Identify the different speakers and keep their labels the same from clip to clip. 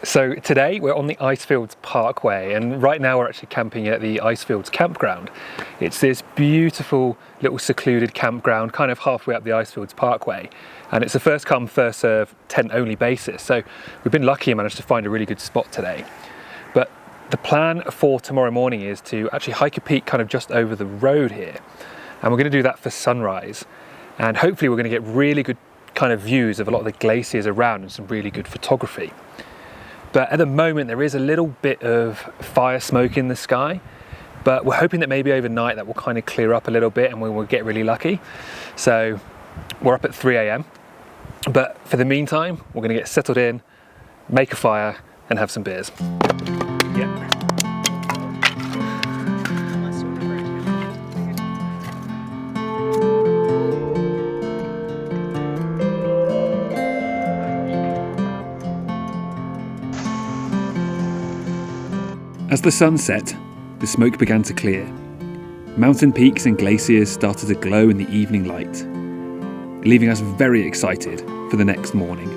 Speaker 1: So today we're on the Icefields Parkway, and right now we're actually camping at the Icefields campground. It's this beautiful little secluded campground kind of halfway up the Icefields Parkway, and it's a first come first serve tent only basis, so we've been lucky and managed to find a really good spot today. But the plan for tomorrow morning is to actually hike a peak kind of just over the road here, and we're going to do that for sunrise, and hopefully we're going to get really good kind of views of a lot of the glaciers around and some really good photography. But at the moment there is a little bit of fire smoke in the sky, but we're hoping that maybe overnight that will kind of clear up a little bit and we will get really lucky. So we're up at 3 AM, but for the meantime we're going to get settled in, make a fire and have some beers. Yeah.
Speaker 2: As the sun set, the smoke began to clear. Mountain peaks and glaciers started to glow in the evening light, leaving us very excited for the next morning.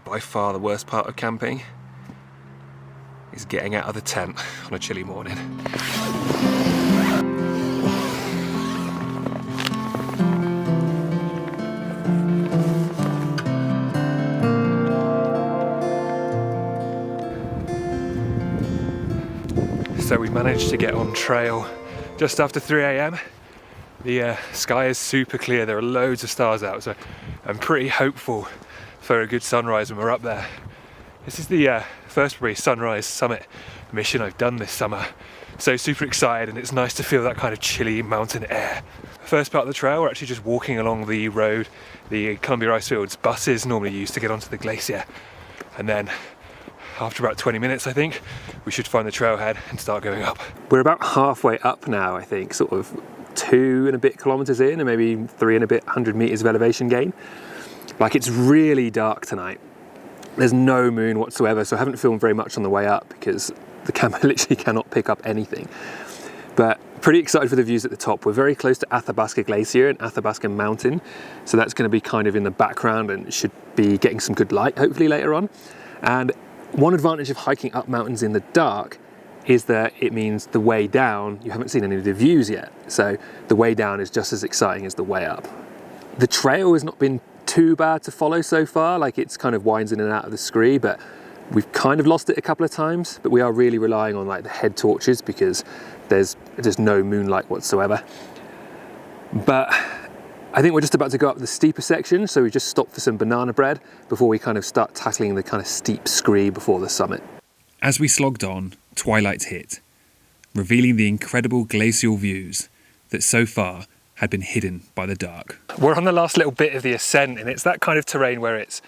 Speaker 1: By far the worst part of camping is getting out of the tent on a chilly morning. So we managed to get on trail just after 3 AM. The sky is super clear, there are loads of stars out, so I'm pretty hopeful for a good sunrise when we're up there. This is the first sunrise summit mission I've done this summer, so super excited, and it's nice to feel that kind of chilly mountain air. First part of the trail, we're actually just walking along the road the Columbia Icefields buses normally use to get onto the glacier, and then after about 20 minutes I think we should find the trailhead and start going up. We're about halfway up now, I think, sort of 2 and a bit kilometers in and maybe 3 and a bit 100 meters of elevation gain. Like, it's really dark tonight. There's no moon whatsoever, so I haven't filmed very much on the way up because the camera literally cannot pick up anything. But pretty excited for the views at the top. We're very close to Athabasca Glacier and Athabasca Mountain, so that's going to be kind of in the background and should be getting some good light hopefully later on. And one advantage of hiking up mountains in the dark is that it means the way down, you haven't seen any of the views yet, so the way down is just as exciting as the way up. The trail has not been too bad to follow so far, like it's kind of winds in and out of the scree, but we've kind of lost it a couple of times. But we are really relying on like the head torches because there's no moonlight whatsoever. But I think we're just about to go up the steeper section, so we just stopped for some banana bread before we kind of start tackling the kind of steep scree before the summit.
Speaker 2: As we slogged on, twilight hit, revealing the incredible glacial views that so far had been hidden by the dark.
Speaker 1: We're on the last little bit of the ascent, and it's that kind of terrain where it's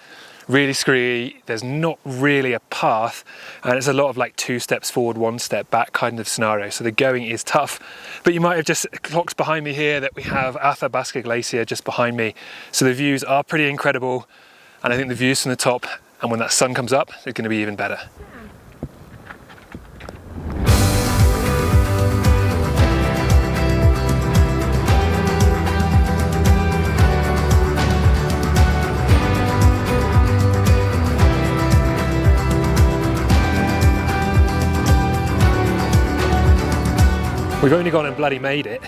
Speaker 1: really screwy, there's not really a path, and it's a lot of like 2 steps forward, 1 step back kind of scenario, so the going is tough. But you might have just clocked behind me here that we have Athabasca Glacier just behind me, so the views are pretty incredible, and I think the views from the top, and when that sun comes up, they're going to be even better. We've only gone and bloody made it.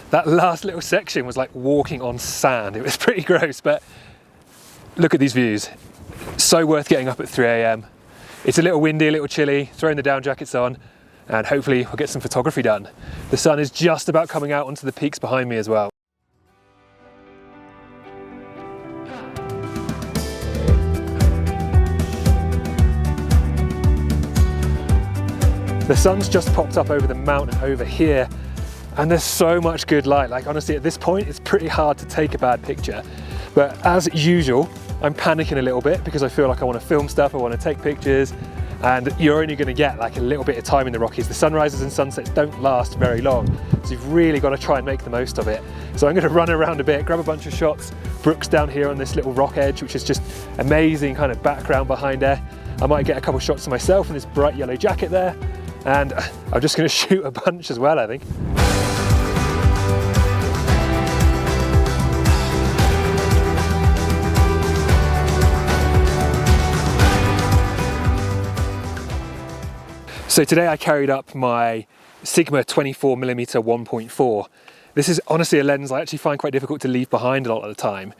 Speaker 1: That last little section was like walking on sand. It was pretty gross, but look at these views. So worth getting up at 3 AM. It's a little windy, a little chilly, throwing the down jackets on, and hopefully we'll get some photography done. The sun is just about coming out onto the peaks behind me as well. The sun's just popped up over the mountain over here, and there's so much good light. Like, honestly, at this point it's pretty hard to take a bad picture, but as usual I'm panicking a little bit because I feel like I want to film stuff, I want to take pictures, and you're only going to get like a little bit of time in the Rockies. The sunrises and sunsets don't last very long, so you've really got to try and make the most of it. So I'm going to run around a bit, grab a bunch of shots. Brooks down here on this little rock edge, which is just amazing kind of background behind there, I might get a couple shots of myself in this bright yellow jacket there, and I'm just going to shoot a bunch as well, I think. So today I carried up my Sigma 24mm 1.4. This is honestly a lens I actually find quite difficult to leave behind a lot of the time.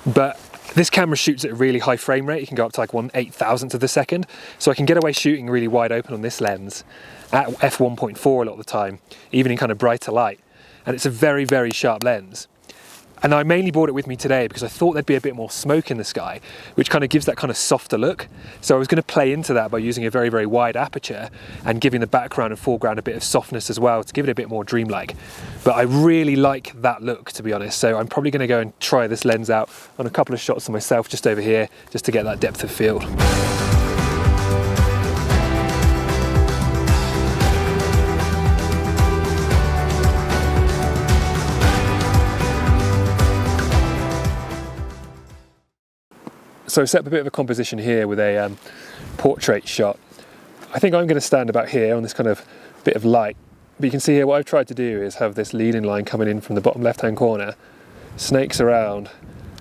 Speaker 1: But this camera shoots at a really high frame rate. It can go up to like 1/8,000th of a second. So I can get away shooting really wide open on this lens at f1.4 a lot of the time, even in kind of brighter light. And it's a very, very sharp lens. And I mainly brought it with me today because I thought there'd be a bit more smoke in the sky, which kind of gives that kind of softer look. So I was going to play into that by using a very, very wide aperture and giving the background and foreground a bit of softness as well to give it a bit more dreamlike. But I really like that look, to be honest. So I'm probably going to go and try this lens out on a couple of shots of myself just over here, just to get that depth of field. So I set up a bit of a composition here with a portrait shot. I think I'm going to stand about here on this kind of bit of light. But you can see here what I've tried to do is have this leading line coming in from the bottom left-hand corner, snakes around,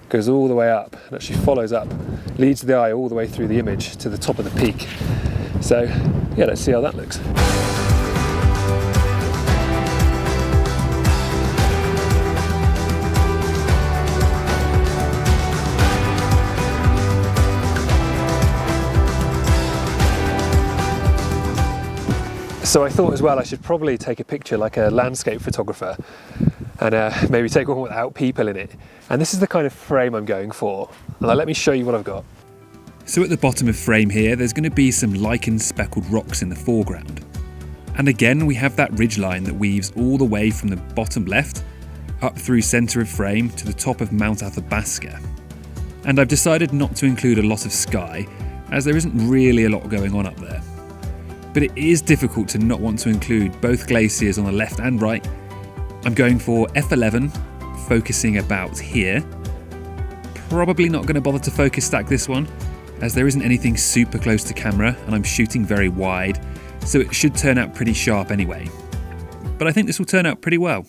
Speaker 1: goes all the way up, and actually follows up, leads the eye all the way through the image to the top of the peak. So yeah, let's see how that looks. So I thought as well I should probably take a picture like a landscape photographer and maybe take one without people in it. And this is the kind of frame I'm going for. And let me show you what I've got.
Speaker 2: So at the bottom of frame here, there's going to be some lichen speckled rocks in the foreground. And again, we have that ridge line that weaves all the way from the bottom left up through centre of frame to the top of Mount Athabasca. And I've decided not to include a lot of sky, as there isn't really a lot going on up there. But it is difficult to not want to include both glaciers on the left and right. I'm going for f11, focusing about here. Probably not going to bother to focus stack this one, as there isn't anything super close to camera and I'm shooting very wide, so it should turn out pretty sharp anyway. But I think this will turn out pretty well.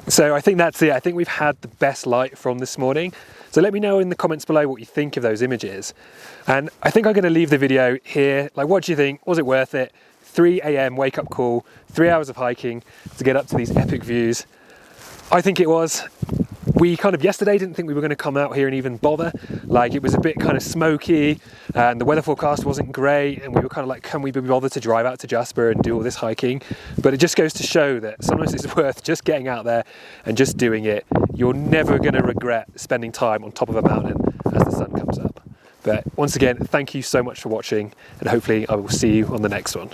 Speaker 1: So I think that's it. I think we've had the best light from this morning. So let me know in the comments below what you think of those images. And I think I'm going to leave the video here. Like, what do you think? Was it worth it? 3 a.m. wake up call, 3 hours of hiking to get up to these epic views. I think it was. We kind of yesterday didn't think we were going to come out here and even bother. Like, it was a bit kind of smoky and the weather forecast wasn't great, and we were kind of like, can we be bothered to drive out to Jasper and do all this hiking? But it just goes to show that sometimes it's worth just getting out there and just doing it. You're never going to regret spending time on top of a mountain as the sun comes up. But once again, thank you so much for watching, and hopefully I will see you on the next one.